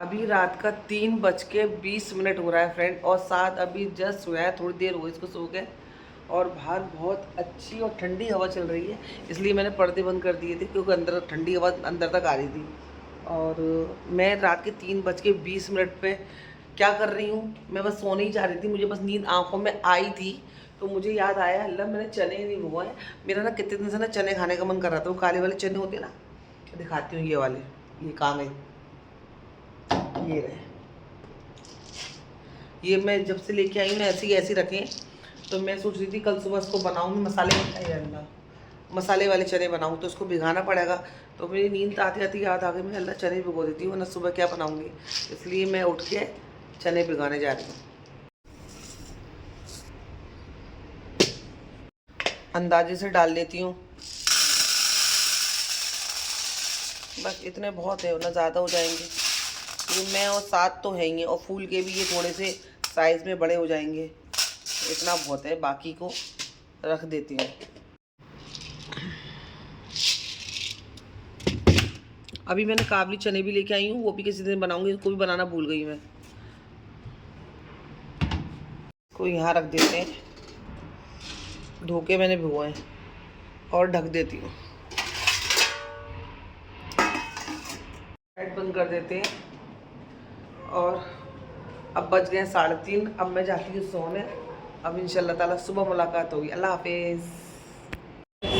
अभी रात का 3:20 हो रहा है फ्रेंड, और साथ अभी जस्ट सोया है, थोड़ी देर हुई इसको सो के। और बाहर बहुत अच्छी और ठंडी हवा चल रही है, इसलिए मैंने पर्दे बंद कर दिए थे क्योंकि अंदर ठंडी हवा अंदर तक आ रही थी। और मैं रात के 3:20 पे क्या कर रही हूँ, मैं बस सोने ही जा रही थी, मुझे बस नींद आंखों में आई थी। तो मुझे याद आया, अल्लाह मैंने चने नहीं भिगोए। मेरा ना कितने दिन से ना चने खाने का मन कर रहा था। वो काले वाले चने होते हैं ना, दिखाती हूँ ये वाले, ये कहाँ गए, ये रहे। ये मैं जब से लेके आई हूँ ना ऐसे ही ऐसे रखें। तो मैं सोच रही थी कल सुबह इसको बनाऊँ, मसाले वाले चने बनाऊँ, तो उसको भिगाना पड़ेगा। तो मेरी नींद आती आती याद आ गई, मैं अल्लाह चने भिगो देती हूँ, वरना सुबह क्या बनाऊँगी। इसलिए मैं उठ के चने भिगाने जा रही हूँ। अंदाजे से डाल लेती हूँ, बस इतने बहुत है, ना ज़्यादा हो जाएंगे। ये मैं और साथ तो है ही, और फूल के भी ये थोड़े से साइज़ में बड़े हो जाएंगे। इतना बहुत है, बाकी को रख देती हूँ। अभी मैंने काबली चने भी लेके आई हूँ, वो भी किसी दिन बनाऊंगी, उसको भी बनाना भूल गई मैं। को यहाँ रख देते हैं, धो के मैंने भिगोए और ढक देती हूँ। लाइट बंद कर देते हैं। और अब बज गए 3:30, अब मैं जाती हूँ सोने। अब इंशाल्लाह ताला सुबह मुलाकात होगी। अल्लाह हाफिज़।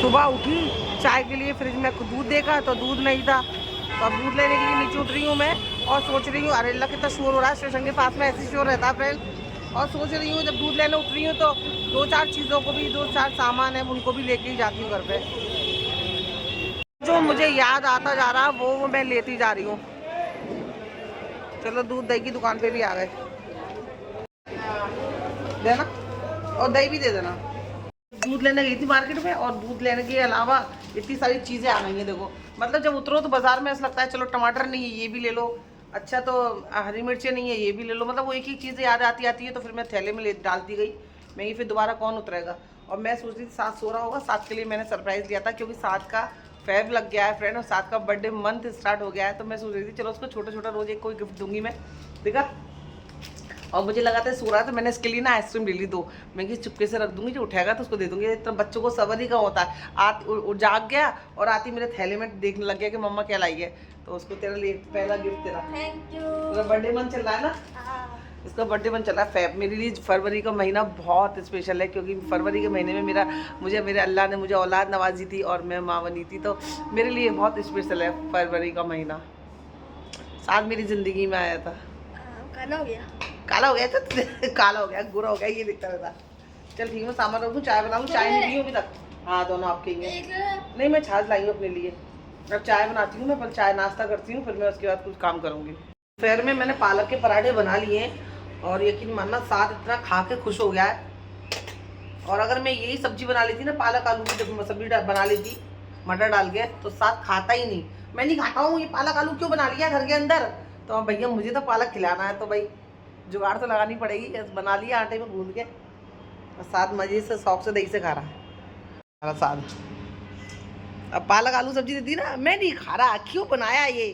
सुबह उठी, चाय के लिए फ्रिज में दूध देखा तो दूध नहीं था, तो अब दूध लेने के लिए नीचे उठ रही हूँ मैं। और सोच रही हूँ, अरे अल्लाह कितना शोर हो रहा है, स्टेशन के पास में ऐसे शोर रहता है फ्रेंड। और सोच रही हूँ जब दूध लेने उठ रही हूँ तो 2-4 चीज़ों को भी, 2-4 सामान है उनको भी लेके ही जाती हूँ घर पे। जो मुझे याद आता जा रहा वो मैं लेती जा रही हूँ। चलो दूध दही की दुकान पे भी आ गए, देना और दही भी दे देना। दूध लेने गई थी मार्केट में, और दूध लेने के अलावा इतनी सारी चीज़ें आ गई हैं। देखो, मतलब जब उतरो तो बाजार में ऐसा लगता है चलो टमाटर नहीं है ये भी ले लो, अच्छा तो हरी मिर्चें नहीं है ये भी ले लो। मतलब वो एक ही चीज़ें याद आती आती है, तो फिर मैं थैले में ले डालती गई। मैं ये फिर दोबारा कौन उतरेगा। और मैं सोच रही थी साथ सो रहा होगा, साथ के लिए मैंने सरप्राइज़ दिया था, क्योंकि साथ का फैब लग गया है फ्रेंड, और साथ का बर्थडे मंथ स्टार्ट हो गया है। तो मैं सोच रही थी चलो उसको छोटा छोटा रोज़ एक कोई गिफ्ट दूंगी मैं, देखा। और मुझे लगा था सो रहा है, तो मैंने इसके लिए ना आइसक्रीम ले ली 2। मैं कि चुपके से रख दूंगी, जो उठाएगा तो उसको दे दूंगी। तो बच्चों को सबर ही का होता है, जाग गया और आती मेरे थैले में देखने लग गया कि मम्मा क्या लाई है। तो उसको तेरा लिए पहला गिफ्ट तेरा, थैंक यू। तेरा बर्थडे मंथ चल रहा है ना, इसका बर्थडे मंथ चल रहा है फैब। मेरे लिए फरवरी का महीना बहुत स्पेशल है, क्योंकि फरवरी के महीने में मेरे अल्लाह ने मुझे औलाद नवाजी थी और मैं माँ बनी थी। तो मेरे लिए बहुत स्पेशल है फरवरी का महीना, साथ मेरी ज़िंदगी में आया था। काला हो गया, काला हो गया तो काला हो गया, गोरा हो गया, ये दिखता रहता। चल ठीक है, मैं सामान रख दूँ, चाय बनाऊँ। चाय नहीं पी अभी तक। हाँ दोनों आपके ही हैं। नहीं मैं छाछ लाई हूँ अपने लिए, अब चाय बनाती हूँ मैं, पर चाय नाश्ता करती हूँ, फिर मैं उसके बाद कुछ काम करूँगी। दोपहर में मैंने पालक के पराठे बना लिए हैं, और यकीन मानना साथ इतना खा के खुश हो गया है। और अगर मैं यही सब्जी बना लेती ना, पालक आलू की जब सब्जी बना लेती मटर डाल के, तो साथ खाता ही नहीं। मैं नहीं खाता हूँ, ये पालक आलू क्यों बना लिया घर के अंदर। तो भैया मुझे तो पालक खिलाना है, तो भाई जुगाड़ तो लगानी पड़ेगी। बना लिया आटे में गूंद के, और साथ मज़े से शौक से दही से खा रहा है साथ। अब पालक आलू सब्जी देती ना, मैं नहीं खा रहा, क्यों बनाया ये,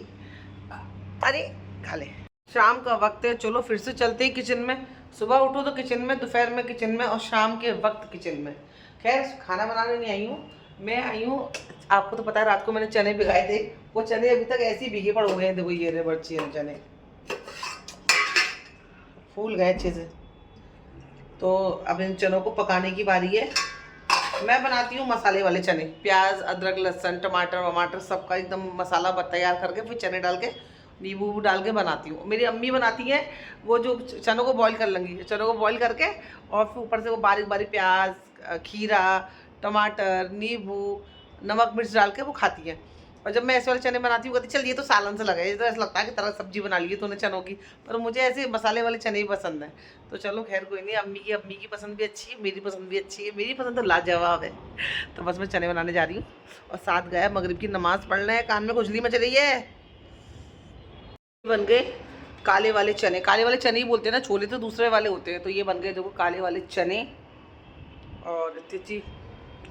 अरे खा ले। शाम का वक्त है, चलो फिर से चलते हैं किचन में। सुबह उठो तो किचन में, दोपहर में किचन में, और शाम के वक्त किचन में। खैर खाना बनाने नहीं आई हूँ मैं, आई हूँ, आपको तो पता है रात को मैंने चने भिगाए थे, वो चने अभी तक ऐसे ही भीगे पड़ हो गए हैं। देखो ये रे बच्चे चने फूल गए अच्छे से। तो अब इन चनों को पकाने की बारी है। मैं बनाती हूँ मसाले वाले चने, प्याज अदरक लहसुन टमाटर वमाटर सबका एकदम मसाला तैयार करके, फिर चने डाल के नींबू डाल के बनाती हूँ। मेरी अम्मी बनाती हैं, वो जो चनों को बॉईल कर लेंगी, चनों को बॉईल करके, और फिर ऊपर से वो बारीक बारीक प्याज खीरा टमाटर नींबू नमक मिर्च डाल के वो खाती हैं। और जब मैं ऐसे वाले चने बनाती हूँ कहती चल ये तो सालन से लगा है, ये तो ऐसा लगता है कि तरह सब्जी बना ली है तूने चनों की, पर मुझे ऐसे मसाले वाले चने ही पसंद हैं। तो चलो खैर कोई नहीं, अम्मी की पसंद भी अच्छी है, मेरी पसंद भी अच्छी है, मेरी पसंद तो लाजवाब है। तो बस मैं चने बनाने जा रही हूँ, और साथ गया मगरिब की नमाज़ पढ़ना है, कान में खुजली मच रही है। बन गए काले वाले चने, काले वाले चने ही बोलते हैं ना, छोले तो दूसरे वाले होते हैं। तो ये बन गए देखो काले वाले चने, और इतनी अच्छी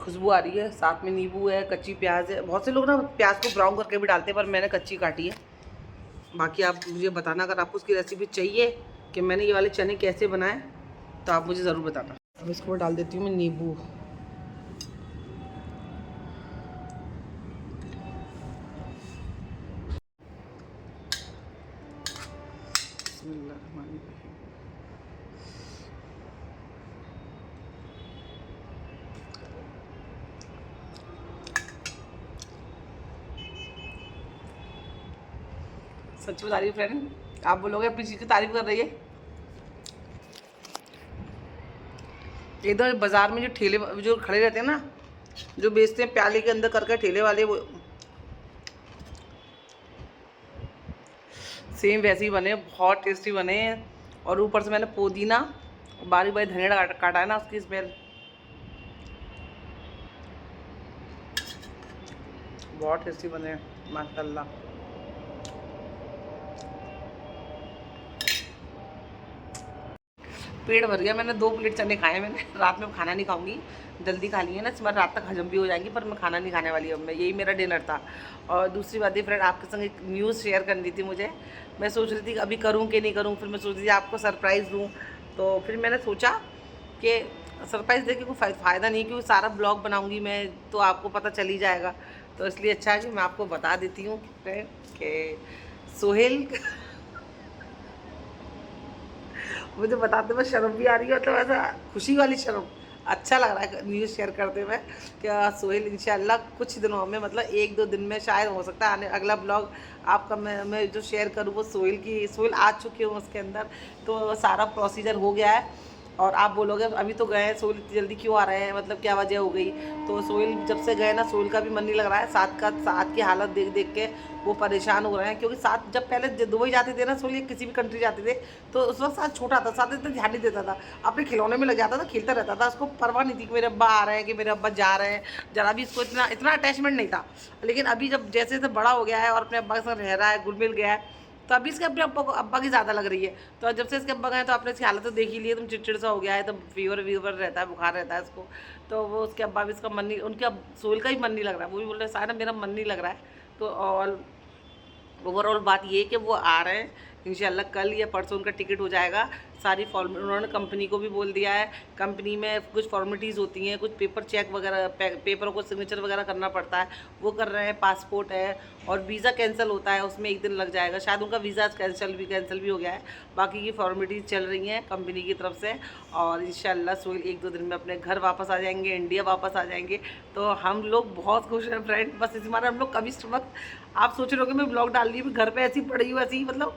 खुशबू आ रही है, साथ में नींबू है, कच्ची प्याज है। बहुत से लोग ना प्याज को ब्राउन करके भी डालते हैं, पर मैंने कच्ची काटी है। बाकी आप मुझे बताना अगर आपको उसकी रेसिपी चाहिए कि मैंने ये वाले चने कैसे बनाए तो आप मुझे ज़रूर बताना। अब इसको डाल देती हूँ मैं नींबू। सच बता रही हूँ फ्रेंड, आप बोलोगे अपनी चीज़ की तारीफ कर रही है। एकदम बाजार में जो ठेले जो खड़े रहते हैं ना, जो बेचते हैं प्याले के अंदर करके ठेले वाले, वो सेम वैसे ही बने, बहुत टेस्टी बने हैं। और ऊपर से मैंने पुदीना बारीक बारीक धनिया काटा है ना, उसकी स्मेल बहुत टेस्टी बने हैं माशाल्लाह। पेट भर गया, मैंने 2 प्लेट चने खाए। मैंने रात में खाना नहीं खाऊंगी, जल्दी खा ली है ना, सुबह रात तक हजम भी हो जाएंगी, पर मैं खाना नहीं खाने वाली अब। मैं यही मेरा डिनर था। और दूसरी बात है फ्रेंड, आपके संग एक न्यूज़ शेयर करनी थी मुझे। मैं सोच रही थी अभी करूँ कि नहीं करूँ, फिर मैं सोच रही थी आपको सरप्राइज़ दूँ। तो फिर मैंने सोचा कि सरप्राइज़ दे के कोई फ़ायदा नहीं, क्योंकि सारा ब्लॉग बनाऊँगी मैं तो आपको पता चल ही जाएगा। तो इसलिए अच्छा है कि मैं आपको बता देती हूँ कि सोहेल मुझे बताते हुए शर्म भी आ रही है, मतलब ऐसा खुशी वाली शर्म। अच्छा लग रहा है न्यूज़ शेयर करते हुए क्या सोहेल इंशाल्लाह कुछ दिनों में, मतलब 1-2 दिन में शायद हो सकता है आने अगला ब्लॉग आपका मैं जो शेयर करूँ वो सोहेल आ चुके हूँ उसके अंदर। तो सारा प्रोसीजर हो गया है। और आप बोलोगे अभी तो गए हैं, सोहेल इतनी जल्दी क्यों आ रहे हैं, मतलब क्या वजह हो गई। तो सोहेल जब से गए ना, सोहेल का भी मन नहीं लग रहा है। साथ की हालत देख देख के वो परेशान हो रहे हैं, क्योंकि साथ जब पहले दुबई जाते थे ना सोहेल, या किसी भी कंट्री जाते थे, तो उस वक्त साथ छोटा था, साथ इतना ध्यान नहीं देता था, अपने खिलौने में लग जाता था, खेलता रहता था, उसको परवाह नहीं थी कि मेरे अब्बा आ रहे हैं, कि मेरे अब्बा जा रहे हैं। जरा भी इसको इतना इतना अटैचमेंट नहीं था। लेकिन अभी जब जैसे जैसे बड़ा हो गया है और अपने अब्बा के साथ रह रहा है, घुल मिल गया है, तो अभी इसके अपने अब्बा की ज़्यादा लग रही है। तो जब से इसके अब्बा गए तो आपने इसकी हालत तो देख ही ली है, तुम चिड़चिड़ सा हो गया है, तो वीवर रहता है, बुखार रहता है इसको। तो वो उसके अब्बा भी इसका मन नहीं, उनके अब सोहेल का ही मन नहीं लग रहा है, वो भी बोल रहे हैं सारा मेरा मन नहीं लग रहा है। तो और ओवरऑल बात ये है कि वो आ रहे हैं इंशाल्लाह, कल या परसों उनका टिकट हो जाएगा। सारी उन्होंने कंपनी को भी बोल दिया है। कंपनी में कुछ फॉर्मेलिटीज़ होती हैं, कुछ पेपर चेक वगैरह, पेपरों को सिग्नेचर वगैरह करना पड़ता है, वो कर रहे हैं। पासपोर्ट है और वीज़ा कैंसिल होता है, उसमें 1 दिन लग जाएगा। शायद उनका वीज़ा कैंसिल भी हो गया है। बाकी की फॉर्मेलिटीज़ चल रही हैं कंपनी की तरफ से। और इंशाल्लाह सोहेल 1-2 दिन में अपने घर वापस आ जाएंगे, इंडिया वापस आ जाएंगे। तो हम लोग बहुत खुश हैं फ्रेंड। बस इस बार हम लोग कभी वक्त आप सोच रहे हो कि मैं ब्लॉग डाल रही हूँ, घर पे ऐसी पड़ी हूँ, ऐसी ही, मतलब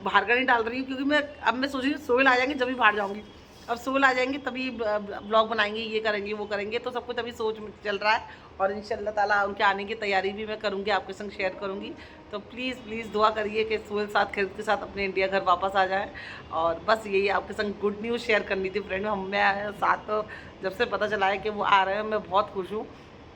बाहर का नहीं डाल रही हूँ, क्योंकि मैं सोच रही हूँ सोहेल आ जाएंगे जब भी बाहर जाऊँगी। अब सोहेल आ जाएंगे तभी ब्लॉग बनाएंगे, ये करेंगे वो करेंगे, तो सब कुछ अभी सोच में चल रहा है। और इंशाल्लाह ताला उनके आने की तैयारी भी मैं करूँगी, आपके संग शेयर करूँगी। तो प्लीज़ प्लीज़ दुआ करिए कि सोहेल के साथ अपने इंडिया घर वापस आ जाए। और बस यही आपके संग गुड न्यूज़ शेयर करनी थी फ्रेंड। मैं साथ तो जब से पता चला है कि वो आ रहे हैं, मैं बहुत खुश हूँ।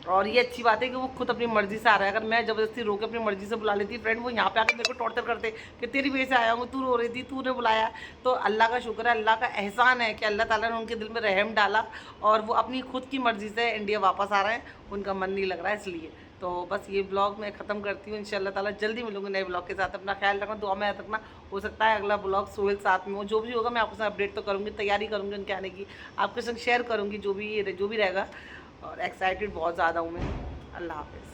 और ये अच्छी बात है कि वो खुद अपनी मर्ज़ी से आ रहा है। अगर मैं ज़बरदस्ती रोक के अपनी मर्ज़ी से बुला लेती फ्रेंड, वो यहाँ पे आकर मेरे को टॉर्चर करते कि तेरी वजह से आया हूँ, तू रो रही थी, तूने बुलाया। तो अल्लाह का शुक्र है, अल्लाह का एहसान है कि अल्लाह ताला ने उनके दिल में रहम डाला और वो अपनी खुद की मर्ज़ी से इंडिया वापस आ रहे हैं। उनका मन नहीं लग रहा है इसलिए। तो बस ये ब्लॉग मैं ख़त्म करती हूँ। इंशाल्लाह ताला जल्दी मिलूंगी नए ब्लॉग के साथ। अपना ख्याल रखना, दुआ में याद रखना। हो सकता है अगला ब्लॉग सोहेल साथ में हो, जो भी होगा मैं आपके साथ अपडेट तो करूँगी, तैयारी करूँगी उनके आने की, आपके संग शेयर करूँगी जो भी रहेगा। और एक्साइटेड बहुत ज़्यादा हूँ मैं। अल्लाह हाफ़िज़।